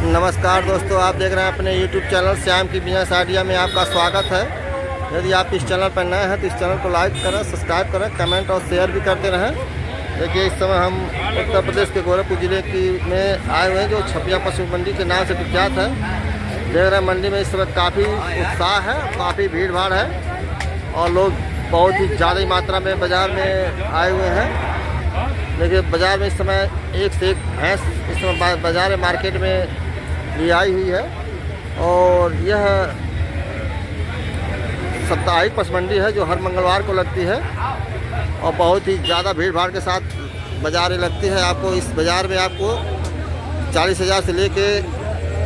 नमस्कार दोस्तों, आप देख रहे हैं अपने YouTube चैनल श्याम की बिजनेस आइडिया में आपका स्वागत है। यदि आप इस चैनल पर नए हैं तो इस चैनल को लाइक करें, सब्सक्राइब करें, कमेंट और शेयर भी करते रहें। देखिए इस समय हम उत्तर प्रदेश के गोरखपुर ज़िले में आए हुए हैं, जो छपिया पशु मंडी के नाम से विख्यात है। देख रहे हैं मंडी में इस समय काफ़ी उत्साह है, काफ़ी भीड़ भाड़ है और लोग बहुत ही ज़्यादा मात्रा में बाज़ार में आए हुए हैं। देखिए बाज़ार में इस समय एक से एक भैंस इस समय बाज़ार मार्केट में भी आई हुई है और यह साप्ताहिक पशु मंडी है जो हर मंगलवार को लगती है और बहुत ही ज़्यादा भीड़ भाड़ के साथ बाज़ार लगती है। आपको इस बाज़ार में आपको 40,000 से लेके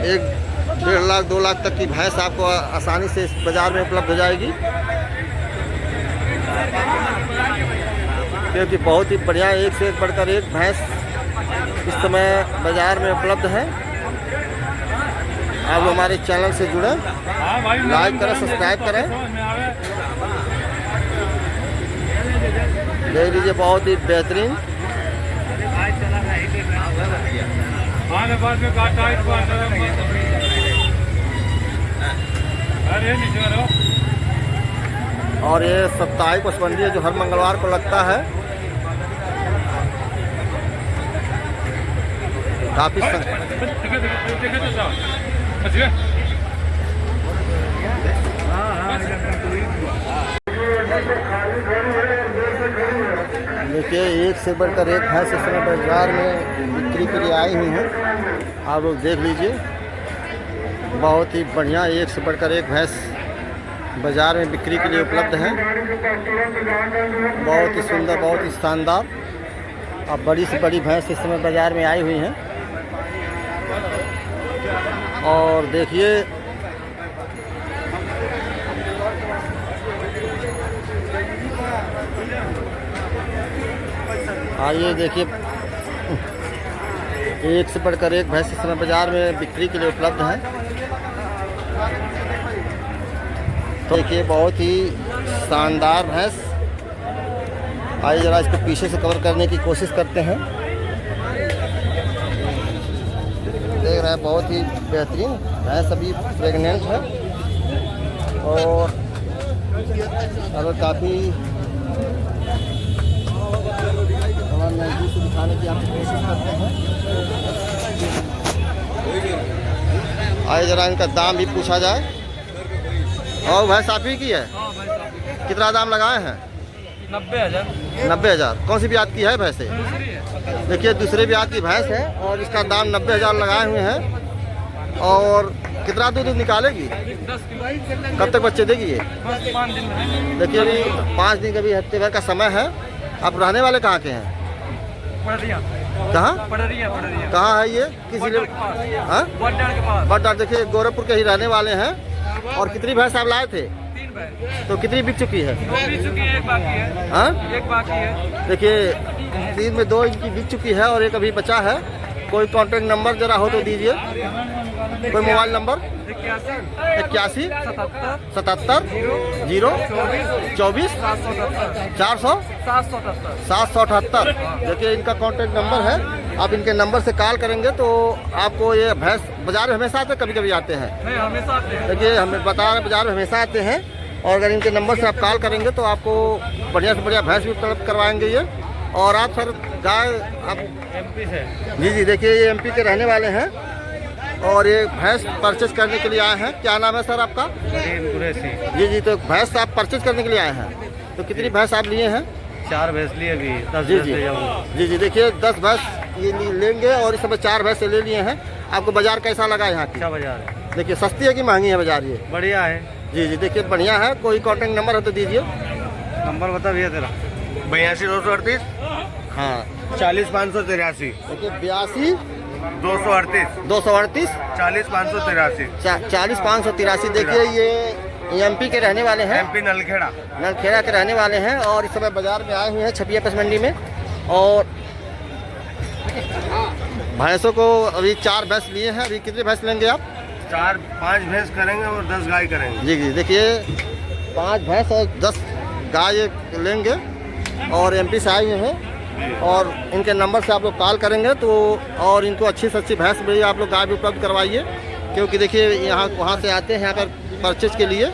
1-1.5 लाख 2 लाख तक की भैंस आपको आसानी से इस बाज़ार में उपलब्ध हो जाएगी, क्योंकि बहुत ही बढ़िया एक से एक बढ़कर एक भैंस इस समय बाज़ार में उपलब्ध है। आप हमारे चैनल से जुड़ें, लाइक करें, सब्सक्राइब करें। देख लीजिए बहुत ही बेहतरीन और ये साप्ताहिक पशु मंडी है जो हर मंगलवार को लगता है। काफ़ी देखिए एक से बढ़कर एक भैंस इस समय बाजार में बिक्री के लिए आई हुई हैं। आप लोग देख लीजिए बहुत ही बढ़िया एक से बढ़कर एक भैंस बाज़ार में बिक्री के लिए उपलब्ध है। बहुत ही सुंदर, बहुत ही शानदार और बड़ी से बड़ी भैंस इस समय बाज़ार में आई हुई हैं। और देखिए आइए देखिए एक से बढ़कर एक भैंस इस समय बाज़ार में बिक्री के लिए उपलब्ध है। तो देखिए बहुत ही शानदार भैंस। आइए ज़रा इसको पीछे से कवर करने की कोशिश करते हैं। देख रहे हैं बहुत ही बेहतरीन भैंस अभी प्रेग्नेंट है और अगर काफ़ी नज़दीक से दिखाने की आप कोशिश करते हैं। आइए ज़रा इनका दाम भी पूछा जाए। और भैंस आप ही की है? कितना दाम लगाए हैं? 90,000। 90,000। कौन सी ब्यात की है भैंस? देखिए दूसरे ब्यात की भैंस है और इसका दाम 90,000 लगाए हुए हैं। और कितना दूध निकालेगी? 10 किलो। कब तक बच्चे देगी ये? 5 दिन में। देखिए अभी 5 दिन का भी हफ्ते भर का समय है। आप रहने वाले कहाँ के हैं? कहाँ? कहाँ है ये? किस जिले? हाँ, बड्डा। देखिए गोरखपुर के ही रहने वाले हैं। और कितनी भैंस आप लाए थे? 3 भैंस। तो कितनी बिक चुकी है? 2 बिक चुकी है, 1 बाकी है। हाँ, 1 बाकी है। देखिए 3 में 2 इनकी बिक चुकी है और एक अभी बचा है। कोई कॉन्टेक्ट नंबर जरा हो तो दीजिए, कोई मोबाइल नंबर। 81 77 0 24 778। देखिए इनका कॉन्टेक्ट नंबर है। आप इनके नंबर से कॉल करेंगे तो आपको ये भैंस बाज़ार में हमेशा आते हैं, कभी कभी आते हैं? नहीं, हमेशा आते हैं। देखिए हमें बता रहे बाज़ार में हमेशा आते हैं और अगर इनके नंबर से आप कॉल करेंगे तो आपको बढ़िया से बढ़िया भैंस भी उपलब्ध करवाएंगे ये। और आप सर गाय आप MP से? जी देखिए ये MP के रहने वाले हैं और ये भैंस परचेज करने के लिए आए हैं। क्या नाम है सर आपका? कुरैशी। जी तो भैंस आप परचेज करने के लिए आए हैं। तो कितनी भैंस आप लिए हैं? 4 भैंस लिए अभी 10 जी देखिए 10 भैंस ये लेंगे और इस समय 4 भैंस ले लिए हैं। आपको बाज़ार कैसा लगा यहाँ की? अच्छा बाजार है। देखिए सस्ती है कि महंगी है बाज़ार? ये बढ़िया है। जी देखिए बढ़िया है। कोई कॉन्टेक्ट नंबर है तो दीजिए। नंबर बता भैया तेरा। 82 238। हाँ 40 583। देखिए 82 238 238 40 583। 40 583। देखिए ये MP के रहने वाले हैं, MP नलखेड़ा के रहने वाले हैं और इस समय बाज़ार में आए हुए हैं छपिया पशु मंडी में। और भैंसों को अभी 4 भैंस लिए हैं। अभी कितने भैंस लेंगे आप? 4-5 भैंस करेंगे और 10 गाय करेंगे। जी देखिए 5 भैंस और 10 गाय लेंगे और MP से आए हुए हैं और इनके नंबर से आप लोग कॉल करेंगे तो और इनको अच्छी से अच्छी भैंस भी आप लोग गाय भी उपलब्ध करवाइए, क्योंकि देखिए यहाँ वहाँ से आते हैं यहाँ पर परचेज के लिए।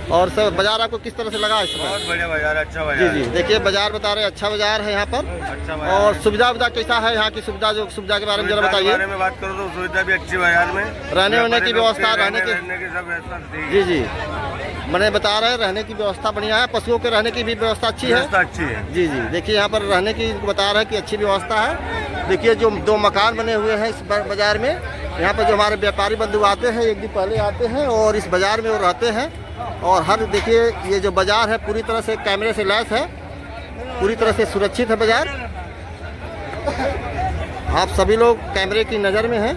और सर बाजार आपको किस तरह से लगा इस समय? बहुत बढ़िया बाजार, अच्छा जी बाजार। जी, देखिए बाजार बता रहे हैं, अच्छा बाजार है यहाँ पर। अच्छा बाजार। और सुविधा कैसा है यहाँ की? सुविधा के बारे में जरा बताइए। बारे में बात करो तो सुविधा भी अच्छी बाजार में, रहने वहने की व्यवस्था, रहने की सब व्यवस्था ठीक जी है। जी, मैंने बता रहे हैं रहने की व्यवस्था बढ़िया है, पशुओं के रहने की भी व्यवस्था अच्छी है। व्यवस्था अच्छी है जी जी, देखिए यहाँ पर रहने की बता रहे हैं कि अच्छी व्यवस्था है। देखिए जो 2 मकान बने हुए हैं इस बाजार में, यहाँ पर जो हमारे व्यापारी बंधु आते हैं एक दिन पहले आते हैं और इस बाजार में वो रहते हैं। और हर देखिए ये जो बाजार है पूरी तरह से कैमरे से लैस है, पूरी तरह से सुरक्षित है बाजार। आप सभी लोग कैमरे की नज़र में हैं।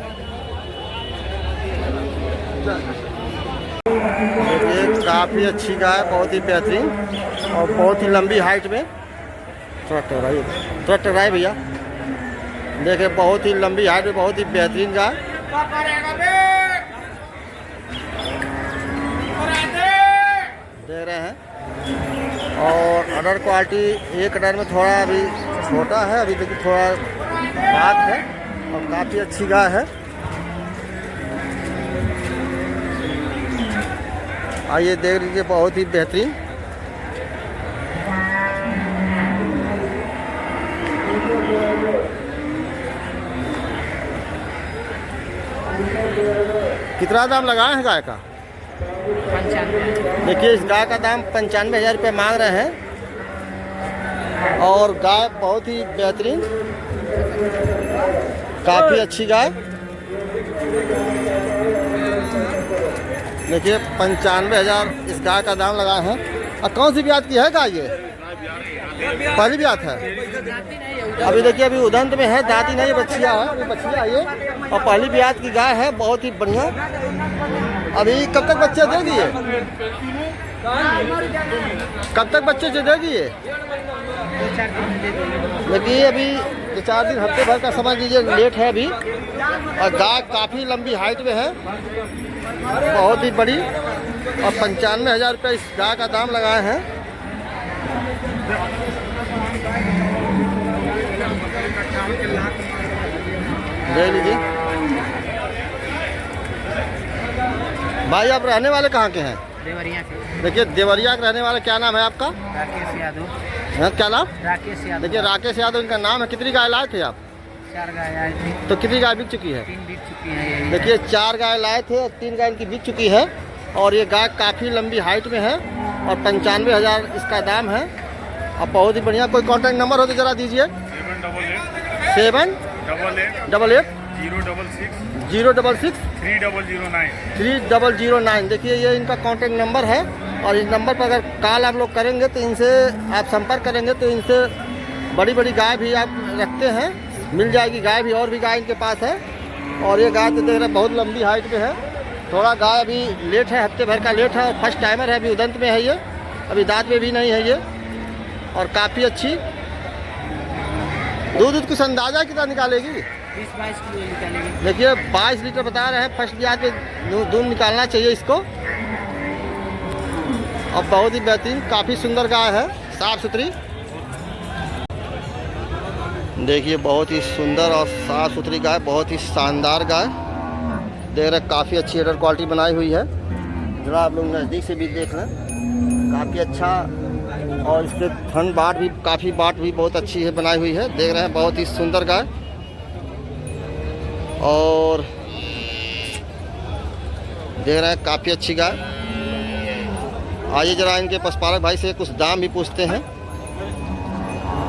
ये काफ़ी अच्छी गाय, बहुत ही बेहतरीन और बहुत ही लंबी हाइट में। थोड़ा टहराइए भैया। देखिए बहुत ही लंबी हाइट में बहुत ही बेहतरीन गाय। दे रहे हैं और अडर क्वालिटी एक अडर में थोड़ा अभी छोटा है, अभी देखिए थोड़ा बात है और काफ़ी अच्छी गाय है। आइए देख लीजिए, बहुत ही बेहतरीन। कितना दाम लगाए हैं गाय का? 95। देखिए इस गाय का दाम 95,000 रुपये मांग रहे हैं। और गाय बहुत ही बेहतरीन, काफ़ी अच्छी गाय। देखिए 95,000 इस गाय का दाम लगा है। और कौन सी ब्यात की है गाय? ये पहली ब्यात है। अभी देखिए अभी उदंत में है, दादी नहीं बच्चिया है, अभी बच्चिया है ये और पहली ब्यात की गाय है, बहुत ही बढ़िया। अभी कब तक बच्चे देगी ये? कब तक बच्चे देगी ये? देखिए अभी 2-4 दिन, हफ्ते भर का समझ लीजिए, लेट है अभी। और गाय काफ़ी लंबी हाइट में है, बहुत ही बड़ी। और 95,000 रुपये इस गाय का दाम लगाए हैं। ले लीजिए भाई। आप रहने वाले कहाँ के हैं? देवरिया के। देखिए देवरिया के रहने वाले। क्या नाम है आपका? राकेश यादव। हाँ, क्या नाम? राकेश यादव। देखिए राकेश यादव इनका नाम है। कितनी गाय लाए थे आप? 4 गाय आए थे। तो कितनी गाय बिक चुकी है? 3 बिक चुकी है। देखिए 4 गाय लाए थे और 3 गाय इनकी बिक चुकी है। और ये गाय काफ़ी लंबी हाइट में है और 95,000 इसका दाम है। अब बहुत ही बढ़िया। कोई कॉन्टैक्ट नंबर हो तो ज़रा दीजिए। 788 066 3009। देखिए ये इनका कॉन्टैक्ट नंबर है। और इस नंबर पर अगर कॉल आप लोग करेंगे तो इनसे आप संपर्क करेंगे तो इनसे बड़ी बड़ी गाय भी आप रखते हैं, मिल जाएगी गाय भी। और भी गाय इनके पास है। और ये गाय तो देख रहे बहुत लंबी हाइट में है। थोड़ा गाय अभी लेट है, हफ्ते भर का लेट है और फर्स्ट टाइमर है, अभी उदंत में है ये, अभी दांत में भी नहीं है ये। और काफ़ी अच्छी दूध कुछ अंदाज़ा कितना निकालेगी? 20-22 किलो निकालेगी। देखिए 22 लीटर बता रहे हैं। फर्स्ट ब्याज पे दूध निकालना चाहिए इसको। और बहुत ही बेहतरीन, काफ़ी सुंदर गाय है, साफ़ सुथरी। देखिए बहुत ही सुंदर और साफ़ सुथरी गाय, बहुत ही शानदार गाय। देख रहे काफ़ी अच्छी अडर क्वालिटी बनाई हुई है। जरा आप लोग नज़दीक से भी देख लें, काफ़ी अच्छा। और इसके थन बाट भी काफ़ी बहुत अच्छी है, बनाई हुई है। देख रहे हैं बहुत ही सुंदर गाय। और देख रहे हैं काफ़ी अच्छी गाय। आइए जरा इनके पशुपालक भाई से कुछ दाम भी पूछते हैं।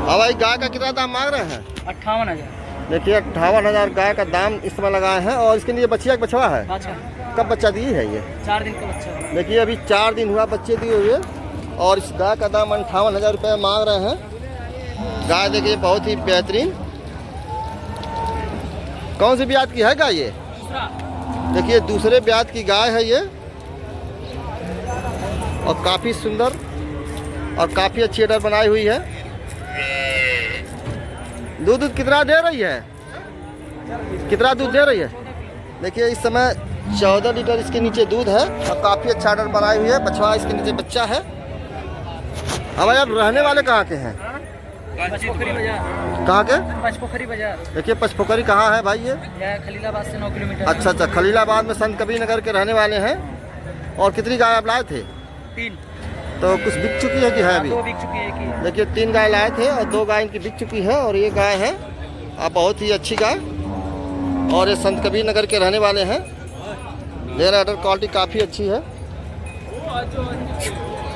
हाँ भाई, गाय का कितना दाम मांग रहे हैं? 58,000। देखिए 58,000 गाय का दाम इस समय लगाए हैं। और इसके लिए बच्चिया का बछवा है? अच्छा। कब बच्चा दी है ये? 4 दिन का बच्चा। देखिए अभी 4 दिन हुआ बच्चे दिए हुए। और इस गाय का दाम 58,000 रुपये मांग रहे हैं। गाय देखिए बहुत ही बेहतरीन। कौन सी ब्यात की है गाय ये? देखिए दूसरे ब्यात की गाय है ये। और काफ़ी सुंदर और काफ़ी अच्छी अडर बनाई हुई है। दूध कितना दे रही है? कितना दूध दे रही है? देखिए इस समय 14 लीटर इसके नीचे दूध है। और काफ़ी अच्छा अडर बनाई हुई है। बछवा इसके नीचे बच्चा है। हाँ भाई, आप रहने वाले कहाँ के हैं? पचपोखरी बाजार। कहाँ के? पचपोखरी बाजार। देखिए पचपोखरी कहाँ है भाई ये? यह खलीलाबाद से 9 किलोमीटर। अच्छा अच्छा, खलीलाबाद में संत कबीर नगर के रहने वाले हैं। और कितनी गाय आप लाए थे? 3। तो कुछ बिक चुकी है कि है अभी? 2 बिक चुकी है, एक ही। देखिए 3 गाय लाए थे और 2 गाय इनकी बिक चुकी है और ये गाय है आप बहुत ही अच्छी गाय। और ये संत कबीर नगर के रहने वाले हैं। मेरा अडर क्वालिटी काफ़ी अच्छी है।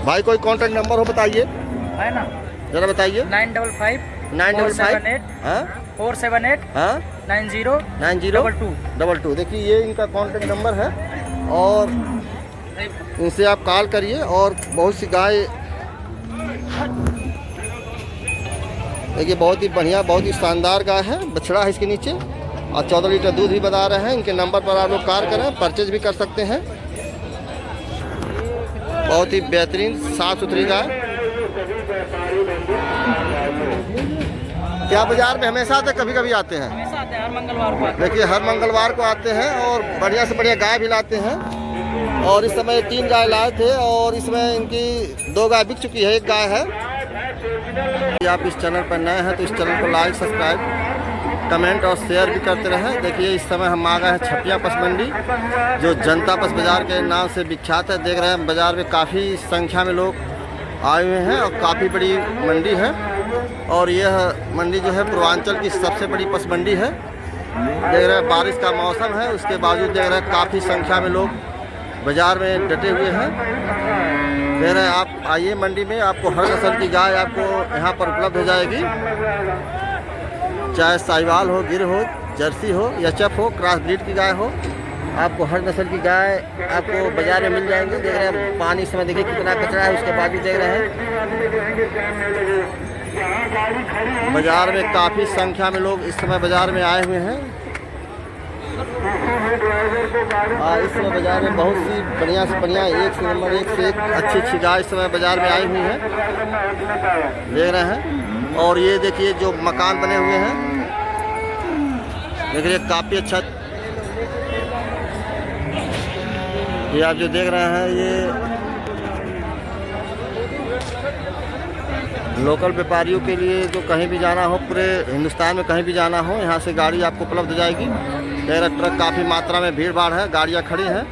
भाई कोई कांटेक्ट नंबर हो बताइए, है ना? जरा बताइए। 955 955 हाँ 478 हाँ 90 90 22। देखिए ये इनका कांटेक्ट नंबर है और इनसे आप कॉल करिए। और बहुत सी गाय देखिए बहुत ही बढ़िया, बहुत ही शानदार गाय है। बछड़ा है इसके नीचे और 14 लीटर दूध भी बता रहे हैं। इनके नंबर पर आप लोग कॉल करें, परचेज भी कर सकते हैं। बहुत ही बेहतरीन साफ़ सुथरी गाय। क्या बाजार में हमेशा आते, कभी कभी आते हैं? हमेशा आते हैं, हर मंगलवार को आते देखिए हर मंगलवार को आते हैं और बढ़िया से बढ़िया गाय भी लाते हैं। और इस समय 3 गाय लाए थे और इसमें इनकी 2 गाय बिक चुकी है, 1 गाय है। यदि आप इस चैनल पर नए हैं तो इस चैनल को लाइक, सब्सक्राइब, कमेंट और शेयर भी करते रहें। देखिए इस समय हम आ गए हैं छपिया पशु मंडी, जो जनता पशु बाज़ार के नाम से विख्यात है। देख रहे हैं बाज़ार में काफ़ी संख्या में लोग आए हुए हैं और काफ़ी बड़ी मंडी है। और यह मंडी जो है पूर्वांचल की सबसे बड़ी पशु मंडी है। देख रहे हैं बारिश का मौसम है, उसके बावजूद देख रहे हैं काफ़ी संख्या में लोग बाज़ार में डटे हुए हैं। देख रहे हैं आप आइए मंडी में, आपको हर नस्ल की गाय आपको यहाँ पर उपलब्ध हो जाएगी। चाहे साहिवाल हो, गिर हो, जर्सी हो, एचएफ हो, क्रॉस ब्रीड की गाय हो, आपको हर नस्ल की गाय आपको बाज़ार में मिल जाएंगे। देख रहे हैं पानी इस समय देखिए कितना कचरा है, उसके बावजूद देख रहे हैं बाज़ार में काफ़ी संख्या में लोग इस समय बाज़ार में आए हुए हैं। इस समय बाज़ार में बहुत सी बढ़िया से बढ़िया, एक से नंबर एक से एक अच्छी अच्छी गाय इस समय बाज़ार में आई हुई है, देख रहे हैं। और ये देखिए जो मकान बने हुए हैं, देखिए काफ़ी अच्छा। ये आप जो देख रहे हैं ये लोकल व्यापारियों के लिए, जो कहीं भी जाना हो, पूरे हिंदुस्तान में कहीं भी जाना हो, यहाँ से गाड़ी आपको उपलब्ध हो जाएगी। ट्रक काफ़ी मात्रा में भीड़ भाड़ है, गाड़ियाँ खड़ी हैं।